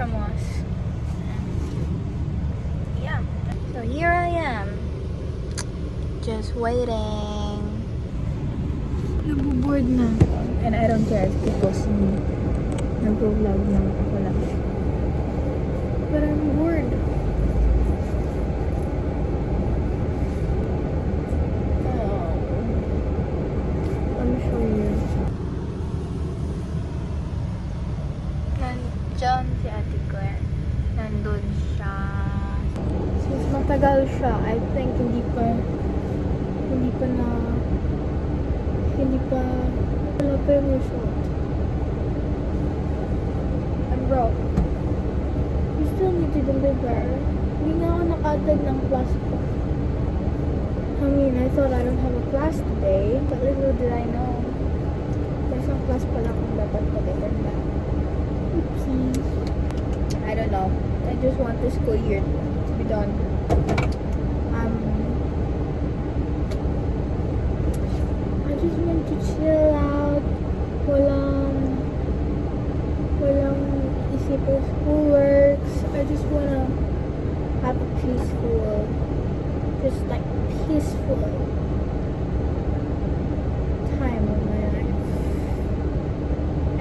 from us. Yeah. So here I am. Just waiting. Nabuboard na. And I don't care if people see me. Nag-vlog na ako lang. But I'm bored. Let me show you. Nandiyan si Ate Gwen. Nandun siya. Since matagal siya, I think hindi pa wala pa yung result. And bro, you still need to deliver. Hindi nga ako nakatag ng class ko. I mean, I thought I don't have a class today, but little did I know. May isang class pala kung dapat pag-attend na. Oopsies. I don't know. I just want this school year to be done. I just want to chill out. Walang isipin schoolworks. I just wanna have a peaceful, just like peaceful time of my life.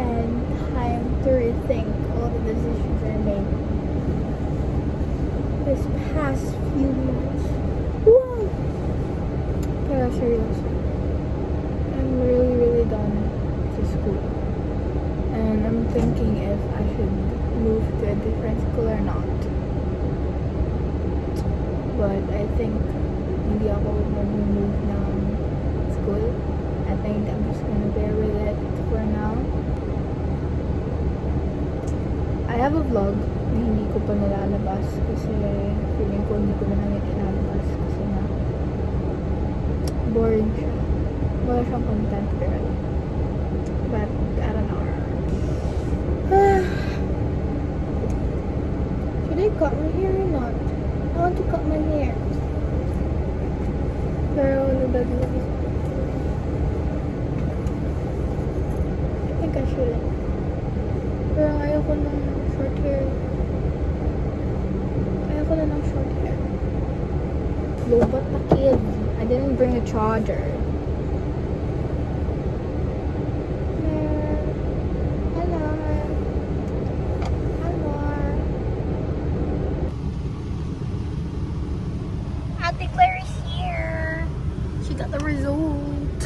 And time to rethink all the decisions I made this past few months. Whoa! Pero seriously, I'm really done to school. And I'm thinking if I should move to a different school or not. But I think hindi ako mag-move ng school. I think I'm just gonna bear with it for now. I have a vlog na hindi ko pa nalalabas kasi feeling ko hindi ko na lang ilalabas kasi na boring siya. Wala siyang content girl. But I don't know. Should I cut my hair or not? I want to cut my hair. Pero nagdadala. I think I should. Pero ayoko ng short hair. Ayoko na ng short hair. Lobat na kid. I didn't bring a charger. Ate Claire is here. She got the result.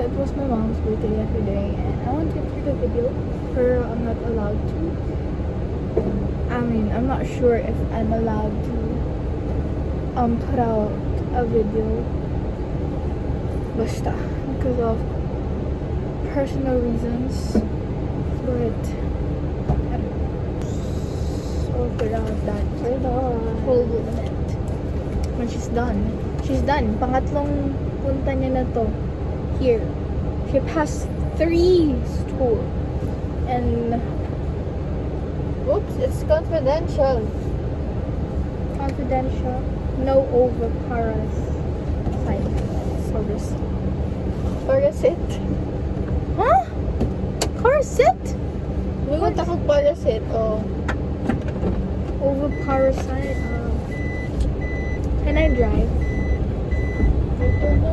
It was my mom's birthday yesterday and I wanted to take a video, but I'm not allowed to. I mean, I'm not sure if I'm allowed to put out a video. Basta, because of personal reasons. But I don't know. So without that, whole minute. When she's done. She's done. Pangatlong punta niya na to. Here. She passed 3 school. And oops, it's confidential. Confidential. No over parasite. Parasit? Huh? Parasit? What the fuck parasit? Oh. Over parasite. Can I drive? Ito na.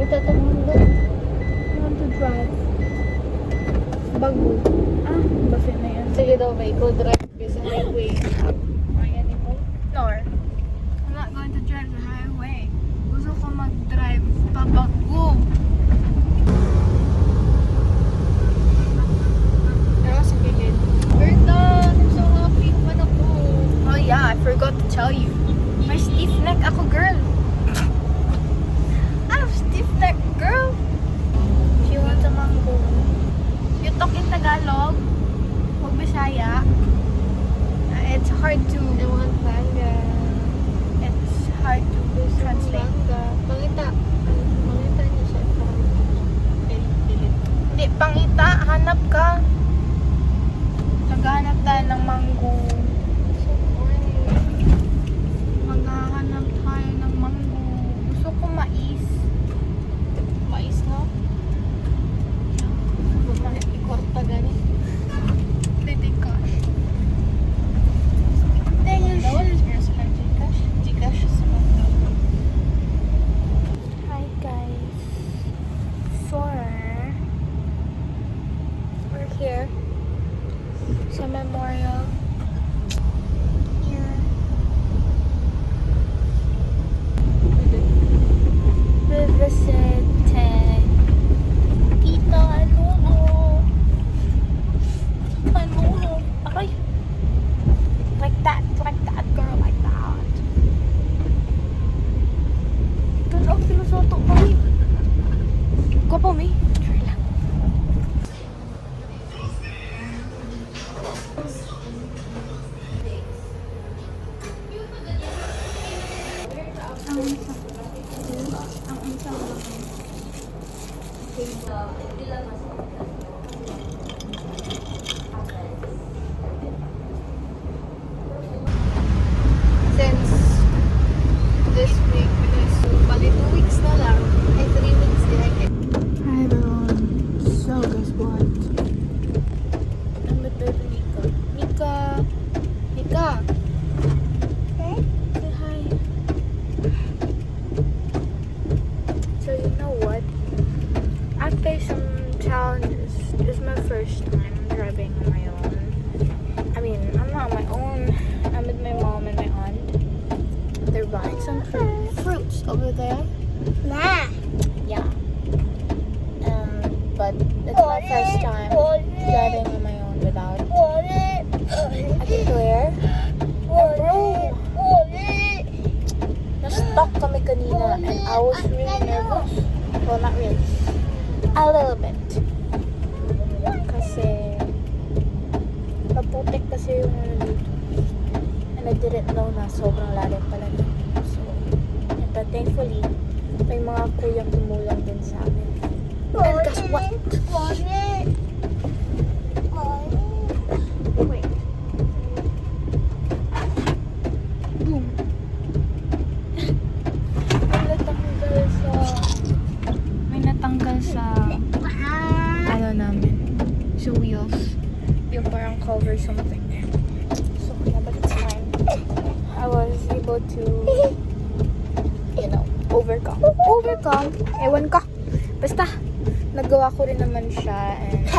Ito mundo. I want to drive. Bago. Basta na yan. Sige daw, may go drive sa highway. No. I'm not going to drive the highway. Gusto ko mag-drive pabago. Pero sa gilid. We're done. I'm so happy naman ako. Oh yeah, I forgot to tell you. May stiff neck ako, girl. I have stiff neck, girl. She wants a mango. You talk in Tagalog? Huwag Bisaya. It's hard to... I want manga. It's hard to translate. Pangita. Pangita niya siya. Hindi, pangita. Hanap ka. Naghahanap tayo ng mango. Maghahanap tayo ng mango. Gusto ko mais. Mais, no? Ikwarta gani. here sa memorial. Here. Revisited Tita Lulu. Lulu. Aray. Like that, girl, like that. Turn off pinusoto pa, mi. Gwapo, mi. Sure lang. Since this week, because bali 2 weeks na lang, ay 3 weeks din I think. Hi everyone. So guess what? I'm with baby Nika. Nika. Hey? Say hi. So you know what? After some challenges, this is my first time driving on my own. I mean, I'm not on my own. I'm with my mom and my aunt. They're buying some fruits over there. Ma! Yeah. But it's my first time driving on my own without a clear. Bro, na-stuck kami kanina and I was really nervous. Well, not really. A little bit. Kasi maputik kasi yung ano dito. And I didn't know na sobrang lalim pala dito. So, but thankfully, may mga kuyang tumulong din sa amin. And guess what? Wait. Boom. May natanggal sa ano namin. Sa wheels. Yung parang cover something there. So, yeah, but it's fine. I was able to, you know, overcome. Ewan ka. Basta, nagawa ko rin naman siya and